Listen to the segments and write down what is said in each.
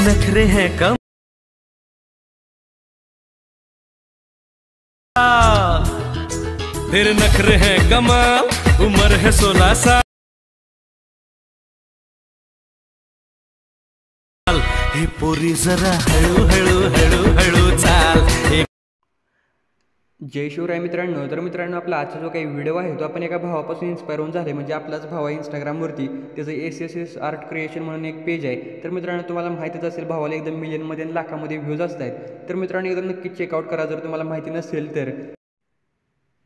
नखरे हैं कम, तेरे नखरे हैं कमाल, उम्र है 16 साल। हे पोरी जरा हळू हळू हळू हळू चाल। जय शिवराय मित्रांनो। तर मित्रांनो, आपला आजचा जो काही व्हिडिओ आहे तो आपण एका भावापासून इन्स्पायर होऊन झाले, म्हणजे आपलाच भाव आहे इंस्टाग्रामवरती, त्याचं SSS आर्ट क्रिएशन म्हणून एक पेज आहे। तर मित्रांनो, तुम्हाला माहितीच असेल भावाला एकदम मिलियनमध्ये आणि लाखामध्ये व्ह्यूज असतात। तर मित्रांनो, एकदम नक्कीच चेकआउट करा जर तुम्हाला माहिती नसेल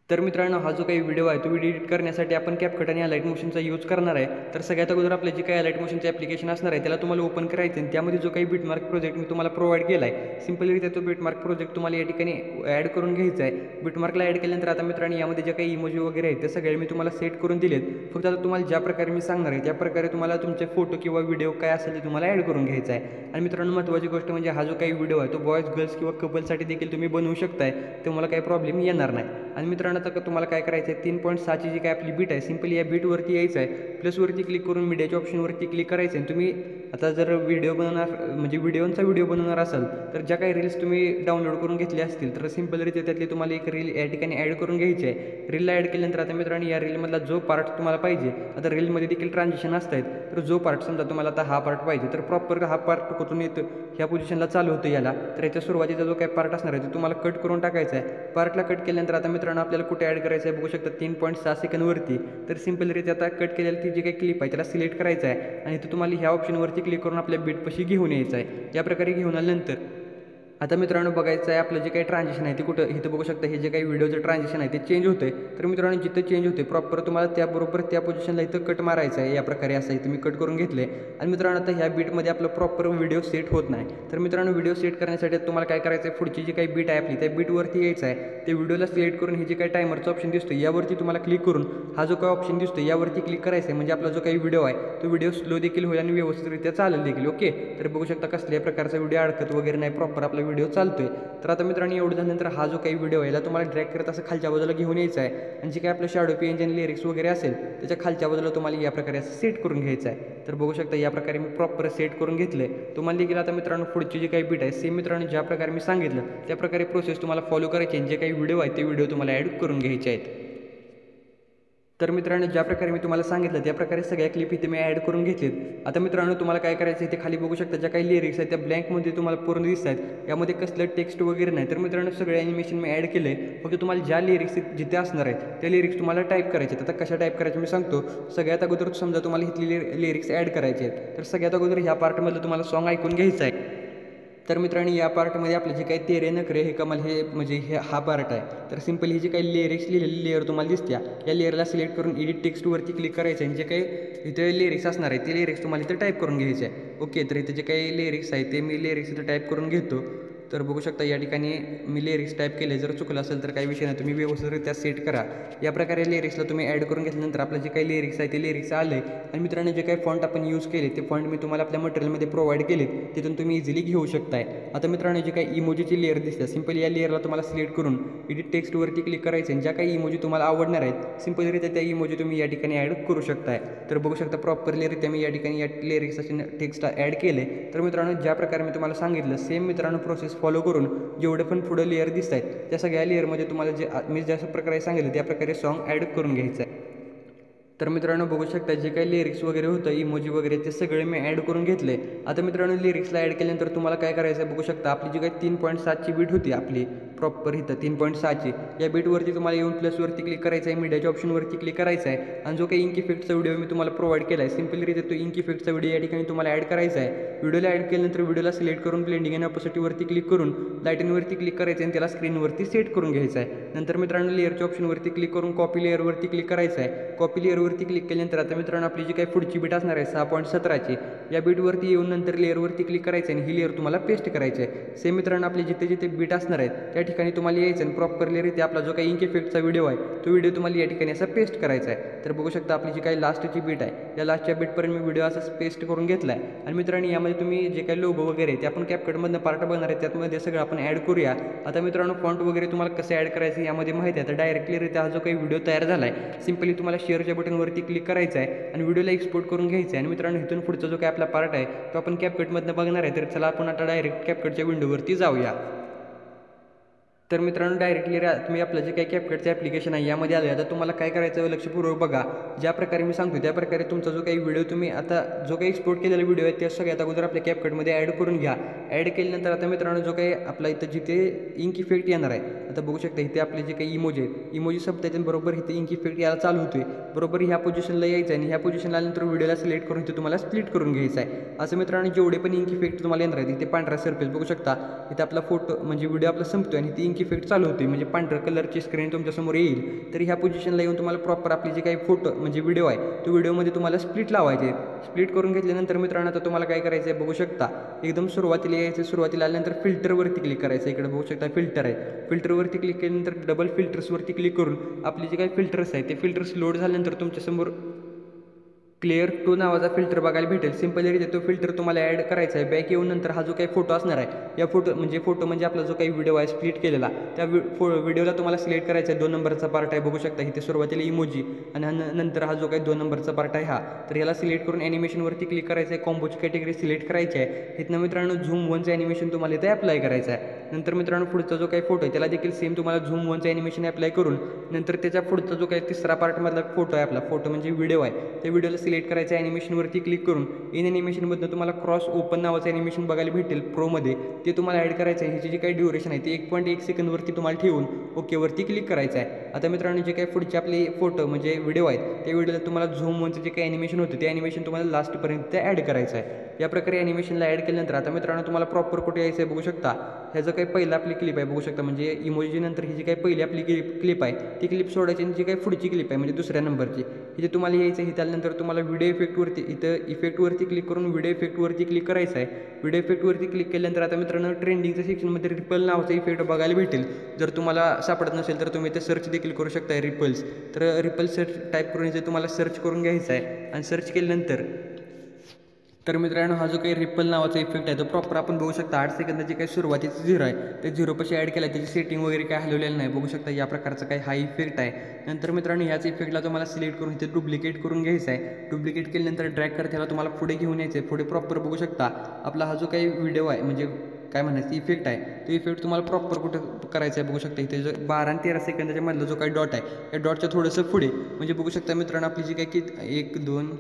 तर मित्रांनो, हा जो काही व्हिडिओ आहे तो एडिट करण्यासाठी आपण CapCut आणि लाईट मोशनचा यूज करणार आहे। तर सगळ्यात अगोदर आपलं जे काही लाईट मोशनचं ॲप्लिकेशन असणार आहे त्याला तुम्हाला ओपन करायचं आणि त्यामध्ये जो काही बिटमार्क प्रोजेक्ट मी तुम्हाला प्रोव्हाइड केला आहे, सिम्पलरित्या तो बिटमार्क प्रोजेक्ट तुम्हाला या ठिकाणी ॲड करून घ्यायचा आहे। बिटमार्कला ॲड केल्यानंतर आता मित्रांनो, यामध्ये जे काही इमोजी वगैरे आहेत ते सगळे मी तुम्हाला सेट करून दिलेत। फक्त आता तुम्हाला ज्या प्रकारे मी सांगणार आहे त्या प्रकारे तुम्हाला तुमचे फोटो किंवा व्हिडिओ काय असेल ते तुम्हाला ॲड करून घ्यायचा आहे। आणि मित्रांनो, महत्त्वाची गोष्ट म्हणजे हा जो काही व्हिडिओ आहे तो बॉयज गर्ल्स किंवा कपलसाठी देखील तुम्ही बनवू शकताय, तुम्हाला काही प्रॉब्लेम येणार नाही। आणि मित्रांनो, आता तुम्हाला काय करायचं आहे, 3.6ची जी काय आपली बीट आहे, सिंपली या बीटवरती यायचं आहे, प्लसवरती क्लिक करून मीडियाच्या ऑप्शनवरती क्लिक करायचं आहे। तुम्ही आता जर व्हिडिओ बनवणार म्हणजे व्हिडिओ बनवणार असाल तर ज्या काही रील्स तुम्ही डाउनलोड करून घेतले असतील तर सिंपलरित्या त्यातली तुम्हाला एक रील या ठिकाणी ॲड करून घ्यायची आहे। रीलला ॲड केल्यानंतर आता मित्रांनो, या रीलमधला जो पार्ट तुम्हाला पाहिजे, आता रीलमध्ये देखील ट्रान्झिशन असतात, तर जो पार्ट समजा तुम्हाला आता हा पार्ट पाहिजे तर प्रॉपर हा पार्ट कुठून येतो ह्या पोझिशनला चालू होतं याला, तर याच्या सुरुवातीचा जो काही पार्ट असणार आहे तो तुम्हाला कट करून टाकायचा आहे। पार्टला कट केल्यानंतर आता मित्रांनो, आपल्याला कुठे ॲड करायचं आहे बघू शकता 3.6 सेकंदवरती। तर सिंपलरित्या आता कट केलेली ती जी काही क्लिप आहे त्याला सिलेक्ट करायचं आहे आणि तो तुम्हाला ह्या ऑप्शनवरती क्लिक करून आपल्या बीटपाशी घेऊन यायचं आहे। या प्रकारे घेऊन आल्यानंतर आता मित्रांनो, बघायचं आहे आपलं जे काही ट्रान्झिशन आहे ते कुठं, इथं बघू शकता हे जे काही व्हिडिओचं ट्रान्झिशन आहे ते चेंज होते। तर मित्रांनो, जिथं चेंज होते प्रॉपर तुम्हाला त्याबरोबर त्या पोझिशनला इथं कट मारायचं आहे। या प्रकारे असं इथं मी कट करून घेतले आणि मित्रांनो, आता ह्या बीटमध्ये आपलं प्रॉपर व्हिडिओ सेट होत नाही। तर मित्रांनो, व्हिडिओ सेट करण्यासाठी तुम्हाला काय करायचं आहे, पुढची जी काही बीट आहे आपली त्या बीटवरती यायचं आहे, ते व्हिडिओला सिलेक्ट करून हे जे काही टायमरचं ऑप्शन दिसतो यावरती तुम्हाला क्लिक करून हा जो काही ऑप्शन दिसतो यावरती क्लिक करायचं आहे, म्हणजे आपला जो काही व्हिडिओ आहे तो व्हिडिओ स्लो देखील होईल आणि व्यवस्थितरित्या चालेल देखील। ओके, तर बघू शकता कसल्याही प्रकारचा व्हिडिओ अडकत वगैरे नाही, प्रॉपर आपला व्हिडिओ चालतोय। तर आता मित्रांनो, एवढं झाल्यानंतर हा जो काही व्हिडिओ आहे याला तुम्हाला ड्रॅग करत असं खालच्या बाजूला घेऊन यायचं आहे आणि जे काही आपलं शॅडो पेंज आणि लिरिक्स वगैरे असेल त्याच्या खालच्या बाजूला तुम्हाला या प्रकारे असं सेट करून घ्यायचं आहे। तर बघू शकता या प्रकारे मी प्रॉपर सेट करून घेतले। तुम्हाला देखील आता मित्रांनो पुढची जी काही बीट आहे सेम मित्रांनो ज्या प्रकारे मी सांगितलं त्या प्रकारे प्रोसेस तुम्हाला फॉलो करायची आहे। जे काही व्हिडिओ आहे ते व्हिडिओ तुम्हाला ॲड करून घ्यायचे आहेत। तर मित्रांनो, ज्या प्रकारे मी तुम्हाला सांगितलं त्या प्रकारे सगळ्या क्लिप इथे मी ॲड करून घेतलेत। आता मित्रांनो, तुम्हाला काय करायचं आहे, ते खाली बघू शकता ज्या काही लिरिक्स आहेत त्या ब्लँकमध्ये तुम्हाला पूर्ण दिसत आहेत, यामध्ये कसलं टेक्स्ट वगैरे नाही। तर मित्रांनो, सगळे ॲनिमेशन मी ॲड केलं आहे, फक्त तुम्हाला ज्या लिरिक्स जिथे असणार आहेत त्या लिरिक्स तुम्हाला टाईप करायचे आहेत। आता कशा टाईप करायचे मी सांगतो। सगळ्यात अगोदर समजा तुम्हाला इथली लिरिक्स ॲड करायचे आहेत, तर सगळ्यात अगोदर ह्या पार्टमधलं तुम्हाला सॉन्ग ऐकून घ्यायचं आहे। तर मित्रांनो, या पार्टमध्ये आपलं जे काही तेरे नखरे हे कमाल हे म्हणजे हा पार्ट आहे। तर सिंपल ही जी काही लिरिक्स लिहिलेली लेअर तुम्हाला दिसते या लेअरला सिलेक्ट करून एडिट टेक्स्टवरती क्लिक करायचं आहे आणि जे काही इथे लिरिक्स असणार आहे ते लिरिक्स तुम्हाला इथं टाईप करून घ्यायचे आहे। ओके, तर इथे जे काही लिरिक्स आहे ते मी लिरिक्स इथं टाईप करून घेतो। तर बघू शकता या ठिकाणी मी लिरिक्स टाईप केले, जर चुकलं असेल तर काही विषय नाही, तुम्ही व्यवस्थितरित्या सेट करा। या प्रकारे लिरिक्सला तुम्ही ॲड करून घेतल्यानंतर आपलं जे काही लिरिक्स आहे ते लिरिक्स आले आणि मित्रांनो, जे काही फॉन्ट आपण यूज केले ते फॉन्ट मी तुम्हाला आपल्या मटेरियलमध्ये प्रोव्हाइड केलेत, तिथून तुम्ही इझिली घेऊ शकताय। आता मित्रांनो, जे काही इमोजीची लेअर दिसते सिंपल या लेअरला तुम्हाला सिलेक्ट करून एडिट टेक्स्टवरती क्लिक करायचं आणि ज्या काही इमोजी तुम्हाला आवडणार आहेत सिंपलरित्या त्या इमोजी तुम्ही या ठिकाणी ॲड करू शकताय। तर बघू शकता प्रॉपरलीरित्या मी या ठिकाणी या लिरिक्सचे टेक्स्ट ॲड केले। तर मित्रांनो, ज्या प्रकारे मी तुम्हाला सांगितलं सेम मित्रांनो प्रोसेस फॉलो करून जेवढे पण पुढे लेअर दिसत आहेत त्या सगळ्या लेअरमध्ये तुम्हाला मी ज्या प्रकारे सांगितलं त्या प्रकारे सॉन्ग ॲड करून घ्यायचं आहे। तर मित्रांनो, बघू शकता जे काही लिरिक्स वगैरे होतं इमोजी वगैरे ते सगळे मी ॲड करून घेतले। आता मित्रांनो, लिरिक्सला ॲड केल्यानंतर तुम्हाला काय करायचं आहे बघू शकता, आपली जी काही 3.7ची बीट होती आपली प्रॉपर इथं 3.6ची या बीटवरती तुम्हाला येऊन प्लसवरती क्लिक करायचं आहे, मीडियाच्या ऑप्शनवरती क्लिक करायचं आहे आणि जो काही इंक इफेक्टचा व्हिडिओ मी तुम्हाला प्रोव्हाइड केला आहे सिंपलरित्या तो इंक इफेक्टचा व्हिडिओ या ठिकाणी तुम्हाला ॲड करायचा आहे। व्हिडिओला ॲड केल्यानंतर व्हिडिओला सिलेक्ट करून ब्लेंडिंग आणि ऑपोसिटीवरती क्लिक करून लाईटिंगवरती क्लिक करायचं आणि त्याला स्क्रीनवरती सेट करून घ्यायचं आहे। नंतर मित्रांनो, लेअरच्या ऑप्शनवरती क्लिक करून कॉपी लेअरवरती क्लिक करायचं आहे। कॉपी लेअरवरती क्लिक केल्यानंतर आता मित्रांनो, आपली जी काही पुढची बीट असणार आहे 6.17ची या बीटवरती येऊन नंतर लेअरवरती क्लिक करायचं आणि ही लेअर तुम्हाला पेस्ट करायची आहे। सेम मित्रांनो, आपली जिथे जिथे बीट असणार आहेत त्या ठिकाणी तुम्हाला यायचं आणि प्रॉपरलीरित्या आपला जो काही इंक इफेक्टचा व्हिडिओ आहे तो व्हिडिओ तुम्हाला या ठिकाणी असा पेस्ट करायचा आहे। तर बघू शकता आपली जी काही लास्टची बीट आहे या लास्टच्या बीटपर्यंत मी व्हिडिओ असा पेस्ट करून घेतला आहे आणि मित्रांनो, यामध्ये तुम्ही जे काही लोगो वगैरे ते आपण CapCutमधनं पार्ट बनणार आहे त्यामध्ये सगळं आपण ॲड करूया। आता मित्रांनो, फॉन्ट वगैरे तुम्हाला कसं ॲड करायचं यामध्ये माहिती आहे, तर डायरेक्टलीरित्या हा जो काही व्हिडिओ तयार झाला आहे सिंपली तुम्हाला शेअरच्या बटन बटनवरती क्लिक करायचं आहे आणि व्हिडिओला एक्सपोर्ट करून घ्यायचं आहे. आणि मित्रांनो इथून पुढचा जो काही आपला पार्ट आहे तो आपण CapCutमधनं बघणार आहे. तर चला आपण आता डायरेक्ट CapCutच्या विंडोवरती जाऊया. तर मित्रांनो डायरेक्टली तुम्ही आपलं जे काही CapCutचं ॲप्लिकेशन आहे यामध्ये आलं आहे. आता तुम्हाला काय करायचं लक्षपूर्वक बघा. ज्या प्रकारे मी सांगतो त्या प्रकारे तुमचा जो काही व्हिडिओ तुम्ही आता जो काही एक्सपोर्ट केलेला व्हिडिओ आहे त्या सगळ्यात अगोदर आपल्या CapCutमध्ये ॲड करून घ्या. ॲड केल्यानंतर आता मित्रांनो जो काही आपला इथं जिथे इंक इफेक्ट येणार आहे, आता बघू शकता इथे आपले जे काही इमोजी आहेत, इमोजी संपतात बरोबर इथे इंक इफेक्ट यायला चालू होतोय. बरोबर ह्या पोझिशनला यायचं आहे आणि ह्या पोझिशनला आल्यानंतर व्हिडिओला सिलेक्ट करून इथे तुम्हाला स्प्लिट करून घ्यायचं आहे. असं मित्रांनो जेवढे पण इंक इफेक्ट तुम्हाला येणार आहेत इथे पांढरा सरफेस बघू शकता. इथे आपला फोटो म्हणजे व्हिडिओ आपला संपतोय आणि ती इंक इफेक्ट चालू होते म्हणजे पांढऱ्या कलरची स्क्रीन तुमच्यासमोर येईल. तर ह्या पोझिशनला येऊन तुम्हाला प्रॉपर आपली जी काही फोटो म्हणजे व्हिडिओ आहे तो व्हिडिओमध्ये तुम्हाला स्प्लिट लावायचे. स्प्लिट करून घेतल्यानंतर मित्रांनो आता तुम्हाला काय करायचं आहे बघू शकता. एकदम सुरुवातीला यायचं, सुरुवातीला आल्यानंतर फिल्टरवरती क्लिक करायचं. इकडे बघू शकता फिल्टर आहे. फिल्टरवरती क्लिक केल्यानंतर डबल फिल्टर्सवरती क्लिक करून आपली जे काही फिल्टर्स आहे ते फिल्टर्स लोड झाल्यानंतर तुमच्यासमोर क्लिअर 2 नावाचा फिल्टर बघायला भेटेल. सिम्पली तो फिल्टर तुम्हाला ॲड करायचा आहे. बॅक येऊन नंतर हा जो काही फोटो असणार आहे या फोटो म्हणजे आपला जो काही व्हिडिओ आहे स्प्लिट केलेला त्या व्हिडिओला तुम्हाला सिलेक्ट करायचा आहे. 2 नंबरचा पार्ट आहे बघू शकता इथे सुरुवातीला इमोजी आणि नंतर हा जो काही 2 नंबरचा पार्ट आहे हा. तर याला सिलेक्ट करून ॲनिमेशनवरती क्लिक करायचं आहे. कॉम्बोची कॅटेगरी सिलेक्ट करायची आहे. इथनं मित्रांनो झूम 1चं ॲनिमेशन तुम्हाला इथे अप्लाय करायचं आहे. नंतर मित्रांनो पुढचा जो काही फोटो आहे त्याला देखील सेम तुम्हाला झूम 1चं ॲनिमेशन अप्लाय करून नंतर त्याच्या पुढचा जो काही तिसरा पार्टमधला फोटो आहे आपला फोटो म्हणजे व्हिडिओ आहे त्या व्हिडिओला सिलेक्ट करायचं आहे. ॲनिमेशनवरती क्लिक करून इन ॲनिमेशनमधनं तुम्हाला क्रॉस ओपन नावाचं ॲनिमेशन बघायला भेटेल प्रोमध्ये. ते तुम्हाला ॲड करायचं आहे. ह्याची जी काही ड्युरेशन आहे ती 1.1 सेकंदवरती तुम्हाला ठेवून ओकेवरती क्लिक करायचं आहे. आता मित्रांनो जे काही पुढचे आपले फोटो म्हणजे व्हिडिओ आहेत त्या व्हिडिओला तुम्हाला झूम 1चं जे काही ॲनिमेशन होतं ते ॲनिमेशन तुम्हाला लास्टपर्यंत ॲड करायचं आहे. या प्रकारे ॲनिमेशनला ॲड केल्यानंतर आता मित्रांनो तुम्हाला प्रॉपर कुठे यायचं आहे बघू शकता. ह्याचं काही पहिलं आपली क्लिप आहे बघू शकता म्हणजे इमोजी नंतर ही जी काही पहिली आपली क्लिप आहे ती क्लिप सोडायची आणि जी काही पुढची क्लिप आहे म्हणजे दुसऱ्या नंबरची इथे तुम्हाला यायचं आहे. त्यानंतर तुम्हाला व्हिडिओ इफेक्टवरती इथं इफेक्टवरती क्लिक करून व्हिडिओ इफेक्टवरती क्लिक करायचं आहे. व्हिडिओ इफेक्टवरती क्लिक केल्यानंतर आता मित्रांनो ट्रेंडिंगच्या सेक्शनमध्ये रिपल नावाचा इफेक्ट बघायला भेटेल. जर तुम्हाला सापडत नसेल तर तुम्ही इथे सर्च देखील करू शकता रिपल्स. तर रिपल सर्च टाईप करून इथे तुम्हाला सर्च करून घ्यायचा आहे आणि सर्च केल्यानंतर तर मित्रांनो हा जो काही रिपल नावाचा इफेक्ट आहे तो प्रॉपर आपण बघू शकता 8 सेकंदाची काही सुरुवातीचं 0 आहे ते 0 पाशी ॲड केला आहे. त्याची सेटिंग वगैरे काय हलवलेलं नाही बघू शकता. या प्रकारचा काही हा इफेक्ट आहे. नंतर मित्रांनो ह्याच इफेक्टला तुम्हाला सिलेक्ट करून इथे डुप्लिकेट करून घ्यायचं आहे. डुप्लिकेट केल्यानंतर ड्रॅग करत त्याला तुम्हाला पुढे घेऊन यायचं आहे. पुढे प्रॉपर बघू शकता आपला हा जो काही व्हिडिओ आहे म्हणजे काय म्हणायचं इफेक्ट आहे तो इफेक्ट तुम्हाला प्रॉपर कुठं करायचं आहे बघू शकता. इथे जो 12 आणि 13 सेकंदाच्या मधला जो काही डॉट आहे या डॉटच्या थोडंसं पुढे म्हणजे बघू शकता मित्रांनो आपली जी काही 1 2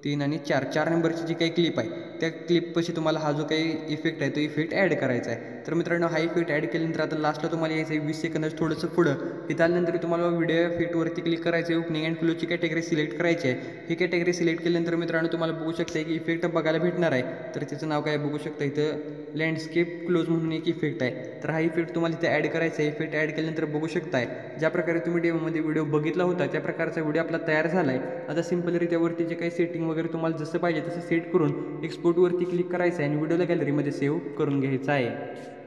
3 आणि 4 नंबरची जी काही क्लिप आहे त्या क्लिपपाशी तुम्हाला हा जो काही इफेक्ट आहे तो इफेक्ट ॲड करायचा आहे. तर मित्रांनो हा इफेक्ट ॲड केल्यानंतर आता लास्टला तुम्हाला यायचं आहे 20 सेकंदाचं थोडंसं पुढं. इथं आल्यानंतर तुम्हाला व्हिडिओ इफेक्टवरती क्लिक करायचं आहे. ओपनिंग अँड क्लोजची कॅटेगरी सिलेक्ट करायची आहे. ही कॅटेगरी सिलेक्ट केल्यानंतर मित्रांनो तुम्हाला बघू शकता की इफेक्ट बघायला भेटणार आहे. तर त्याचं नाव काय बघू शकता इथं लँडस्केप क्लोज म्हणून एक इफेक्ट आहे. तर हा इफेक्ट तुम्हाला इथे ॲड करायचा आहे. इफेक्ट ॲड केल्यानंतर बघू शकताय ज्या प्रकारे तुम्ही डेमोमध्ये व्हिडिओ बघितला होता त्या प्रकारचा व्हिडिओ आपला तयार झाला आहे. आता सिम्पलरित्यावरती जे काही सेटिंग वगैरे तुम्हाला जसं पाहिजे तसं सेट करून एक्सपोर्टवरती क्लिक करायचं आहे आणि व्हिडिओला गॅलरीमध्ये सेव्ह करून घ्यायचा आहे.